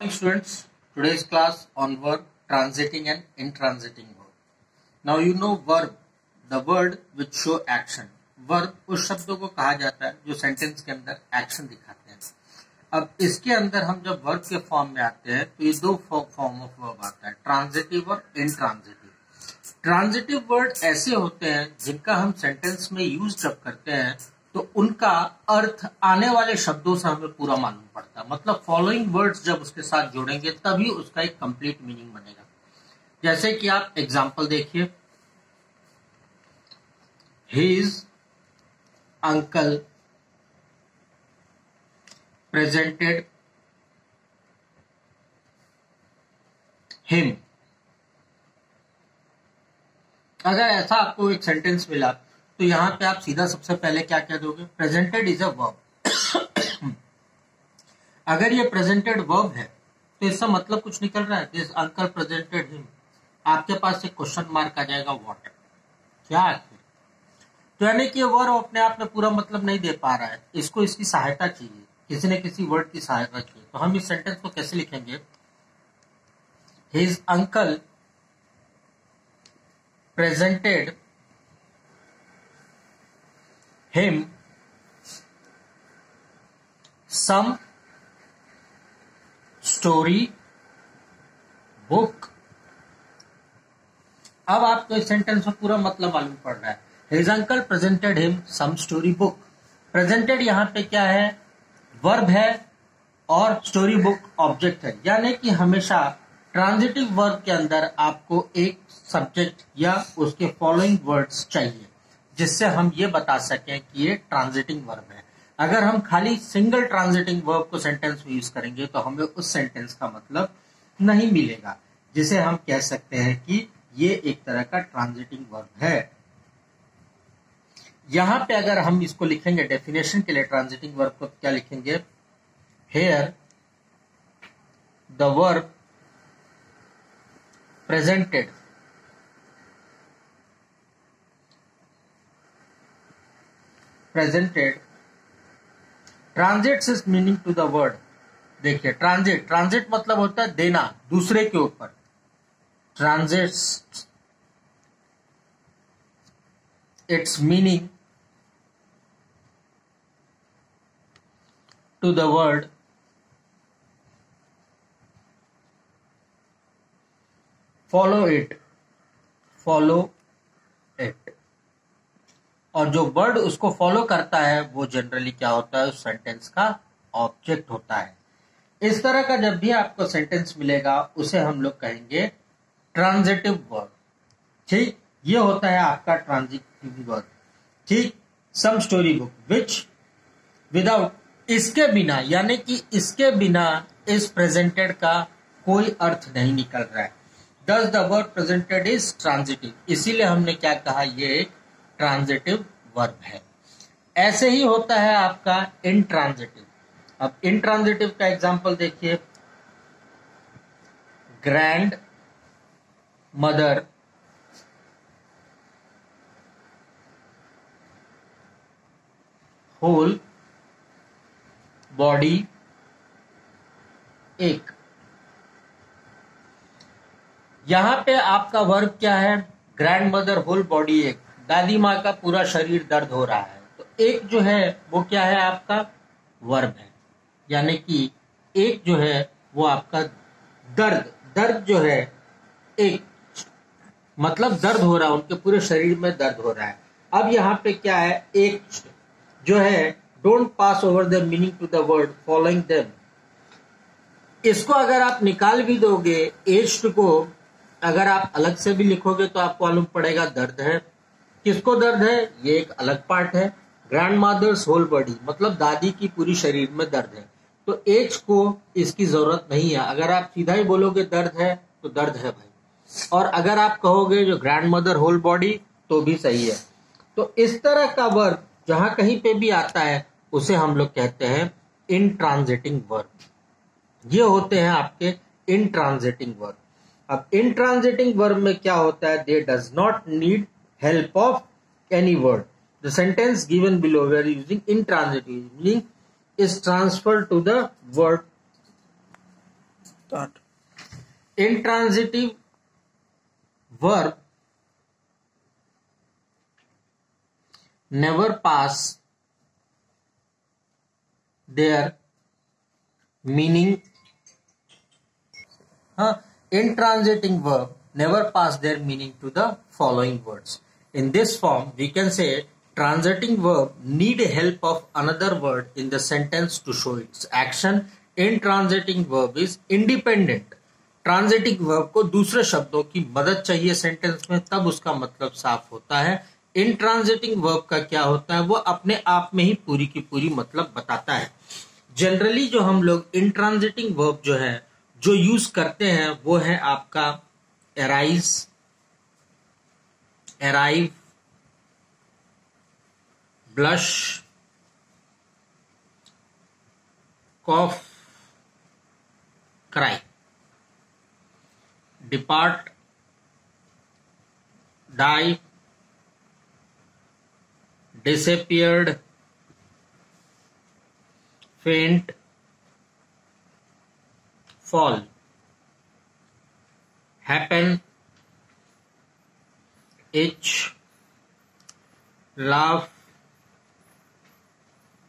Morning students, today's class on verb transiting and intransiting verb. Now you know verb, the word which show action. Verb उस शब्दों को कहा जाता है जो सेंटेंस के अंदर एक्शन दिखाते हैं. अब इसके अंदर हम जब वर्ब के फॉर्म में आते हैं तो ये दो फॉर्म ऑफ वर्ब आता है, ट्रांजिटिव और इनट्रांजिटिव. ट्रांजिटिव वर्ड ऐसे होते हैं जिनका हम सेंटेंस में यूज जब करते हैं तो उनका अर्थ आने वाले शब्दों से हमें पूरा मालूम पड़ता है. मतलब फॉलोइंग वर्ड्स जब उसके साथ जोड़ेंगे तभी उसका एक कंप्लीट मीनिंग बनेगा. जैसे कि आप एग्जांपल देखिए, हिज अंकल प्रेजेंटेड हिम. अगर ऐसा आपको एक सेंटेंस मिला तो यहां पे आप सीधा सबसे पहले क्या कह दोगे, प्रेजेंटेड इज अ वर्ब. अगर ये प्रेजेंटेड वर्ब है तो इसका मतलब कुछ निकल रहा है, दिस अंकल प्रेजेंटेड हिम. आपके पास एक क्वेश्चन मार्क आ जाएगा, व्हाट, क्या है. तो यानी कि वर्ब अपने आप में पूरा मतलब नहीं दे पा रहा है, इसको इसकी सहायता चाहिए, किसी न किसी वर्ड की सहायता चाहिए. तो हम इस सेंटेंस को कैसे लिखेंगे, his uncle presented him some story book. अब आपको इस सेंटेंस में पूरा मतलब मालूम पड़ रहा है. His uncle presented him some story book. Presented यहां पे क्या है, वर्ब है और स्टोरी बुक ऑब्जेक्ट है. यानी कि हमेशा ट्रांजिटिव वर्ब के अंदर आपको एक सब्जेक्ट या उसके फॉलोइंग वर्ड्स चाहिए जिससे हम ये बता सकें कि ये ट्रांजिटिंग वर्ब है. अगर हम खाली सिंगल ट्रांजिटिंग वर्ब को सेंटेंस में यूज करेंगे तो हमें उस सेंटेंस का मतलब नहीं मिलेगा, जिसे हम कह सकते हैं कि ये एक तरह का ट्रांजिटिंग वर्ब है. यहां पे अगर हम इसको लिखेंगे डेफिनेशन के लिए ट्रांजिटिंग वर्ब को क्या लिखेंगे, here the verb presented transits is meaning to the word. देखिए ट्रांजिट मतलब होता है देना दूसरे के ऊपर. Transits its meaning to the word follow it. और जो वर्ड उसको फॉलो करता है वो जनरली क्या होता है, उस सेंटेंस का ऑब्जेक्ट होता है. इस तरह का जब भी आपको सेंटेंस मिलेगा उसे हम लोग कहेंगे ट्रांजिटिव वर्ब. ठीक, ये होता है आपका ट्रांजिटिव वर्ब. ठीक, some story book which without, इसके बिना, यानी कि इसके बिना इस प्रेजेंटेड का कोई अर्थ नहीं निकल रहा है. दस the word presented is transitive. इसीलिए हमने क्या कहा, ये एक ट्रांजिटिव वर्ब है. ऐसे ही होता है आपका इनट्रांजिटिव. अब इनट्रांजिटिव का एग्जांपल देखिए, ग्रैंड मदर होल बॉडी एक. यहां पे आपका वर्ब क्या है, ग्रैंड मदर होल बॉडी एक. दादी माँ का पूरा शरीर दर्द हो रहा है. तो एक जो है वो क्या है, आपका वर्ब है. यानी कि एक जो है वो आपका दर्द जो है, एक मतलब दर्द हो रहा है, उनके पूरे शरीर में दर्द हो रहा है. अब यहाँ पे क्या है, एक जो है, don't pass over the meaning to the word following them. इसको अगर आप निकाल भी दोगे, एज्ड को अगर आप अलग से भी लिखोगे तो आपको मालूम पड़ेगा दर्द है. किसको दर्द है, ये एक अलग पार्ट है. ग्रैंड मदर्स होल बॉडी मतलब दादी की पूरी शरीर में दर्द है. तो एज को इसकी जरूरत नहीं है. अगर आप सीधा ही बोलोगे दर्द है तो दर्द है भाई, और अगर आप कहोगे जो ग्रैंड मदर होल बॉडी तो भी सही है. तो इस तरह का वर्ब जहां कहीं पे भी आता है उसे हम लोग कहते हैं इनट्रांजिटिंग वर्ब. ये होते हैं आपके इनट्रांजिटिंग वर्ब. अब इनट्रांजिटिंग वर्ब में क्या होता है, दे does not need help of any word. The sentence given below we are using intransitive meaning is transferred to the verb Start. Intransitive verb never pass their meaning. Intransiting verb never pass their meaning to the following words. In this form, we can say transiting verb need help of another word in the sentence to show its action. Intransiting verb is independent. Transiting verb को दूसरे शब्दों की मदद चाहिए sentence में, तब उसका मतलब साफ होता है। इंट्रांजिटिंग वर्ब का क्या होता है, वो अपने आप में ही पूरी की पूरी मतलब बताता है। जनरली जो हम लोग इंट्रांजिटिंग वर्ब जो है जो यूज करते हैं वो है आपका arise, arrive, blush, cough, cry, depart, die, disappeared, faint, fall, happen, itch, laugh,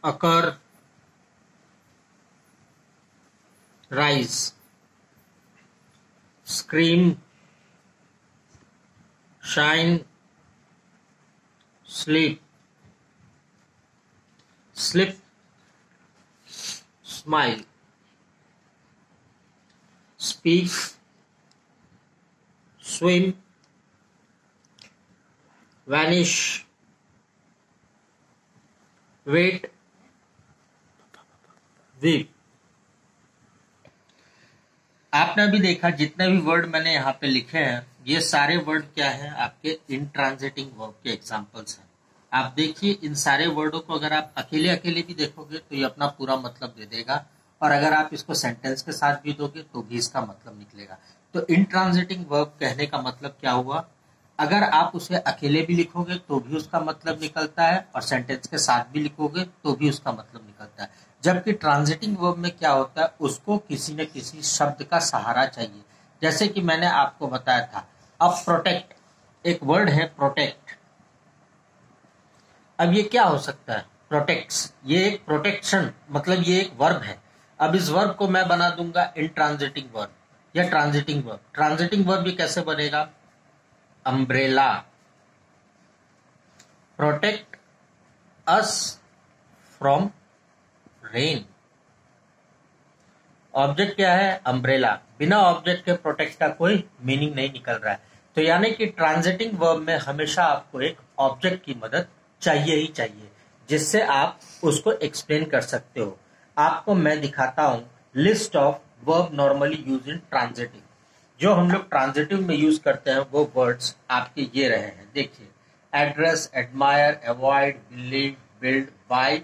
occur, rise, scream, shine, sleep, slip, smile, speak, swim, vanish, wait, weep। आपने अभी देखा जितने भी वर्ड मैंने यहाँ पे लिखे हैं ये सारे वर्ड क्या है, आपके इंट्रांजिटिंग वर्ब के एग्जांपल्स हैं। आप देखिए इन सारे वर्डों को अगर आप अकेले अकेले भी देखोगे तो ये अपना पूरा मतलब दे देगा, और अगर आप इसको सेंटेंस के साथ भी दोगे तो भी इसका मतलब निकलेगा। तो इंट्रांजिटिंग वर्ब कहने का मतलब क्या हुआ, अगर आप उसे अकेले भी लिखोगे तो भी उसका मतलब निकलता है, और सेंटेंस के साथ भी लिखोगे तो भी उसका मतलब निकलता है। जबकि ट्रांजिटिंग वर्ब में क्या होता है, उसको किसी न किसी शब्द का सहारा चाहिए। जैसे कि मैंने आपको बताया था, अब प्रोटेक्ट एक वर्ड है, प्रोटेक्ट। अब ये क्या हो सकता है, प्रोटेक्ट्स, ये एक प्रोटेक्शन मतलब ये एक वर्ब है। अब इस वर्ब को मैं बना दूंगा इंट्रांजिटिंग वर्ब या ट्रांजिटिंग वर्ब। ट्रांजिटिंग वर्ब ये कैसे बनेगा, umbrella, protect us from rain. Object क्या है, अम्ब्रेला। बिना ऑब्जेक्ट के प्रोटेक्ट का कोई मीनिंग नहीं निकल रहा है। तो यानी कि ट्रांजिटिंग वर्ब में हमेशा आपको एक ऑब्जेक्ट की मदद चाहिए ही चाहिए, जिससे आप उसको एक्सप्लेन कर सकते हो। आपको मैं दिखाता हूं list of verb normally use in transitive. जो हम लोग ट्रांजिटिव में यूज करते हैं वो वर्ड्स आपके ये रहे हैं। देखिए, address, admire, avoid, believe, build, buy,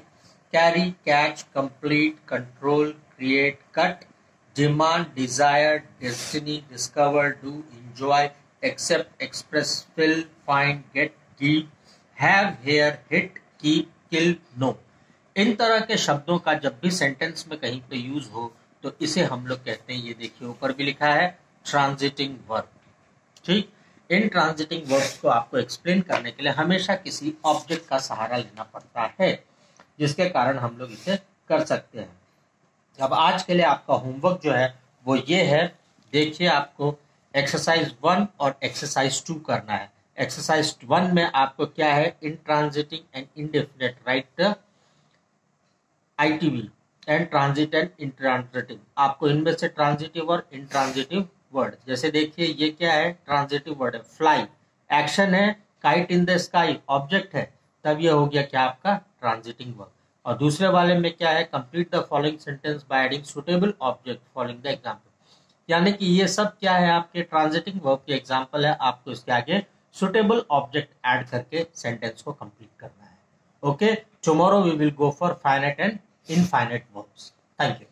carry, catch, complete, control, create, cut, demand, desire, destiny, discover, do, enjoy, accept, express, fill, find, get, give, have, hear, hit, keep, kill, know. इन तरह के शब्दों का जब भी सेंटेंस में कहीं पे यूज हो तो इसे हम लोग कहते हैं, ये देखिए ऊपर भी लिखा है, ट्रांजिटिंग वर्ब। ठीक, इन ट्रांजिटिंग वर्ब्स को आपको एक्सप्लेन करने के लिए हमेशा किसी ऑब्जेक्ट का सहारा लेना पड़ता है, जिसके कारण हम लोग इसे कर सकते हैं। अब आज के लिए आपका होमवर्क जो है वो ये है, देखिए आपको एक्सरसाइज 1 और एक्सरसाइज 2 करना है। एक्सरसाइज 1 में आपको क्या है, intransitive and indefinite right ITV and transit and intransitive. आपको इनमें से ट्रांजिटिव और इंट्रांजिटिव वर्ड, जैसे देखिए ये क्या है, ट्रांजिटिव वर्ड है, फ्लाई, एक्शन है, kite in the sky, object है, तब ये हो गया क्या आपका ट्रांजिटिंग वर्ड। और दूसरे वाले में क्या है, complete the following sentence by adding suitable object following the example. यानी कि ये सब क्या है, आपके ट्रांजिटिंग वर्ब के एग्जांपल है, आपको इसके आगे सुटेबल ऑब्जेक्ट ऐड करके सेंटेंस को कंप्लीट करना है। Okay, tomorrow we will go for finite and infinite verbs. Thank you.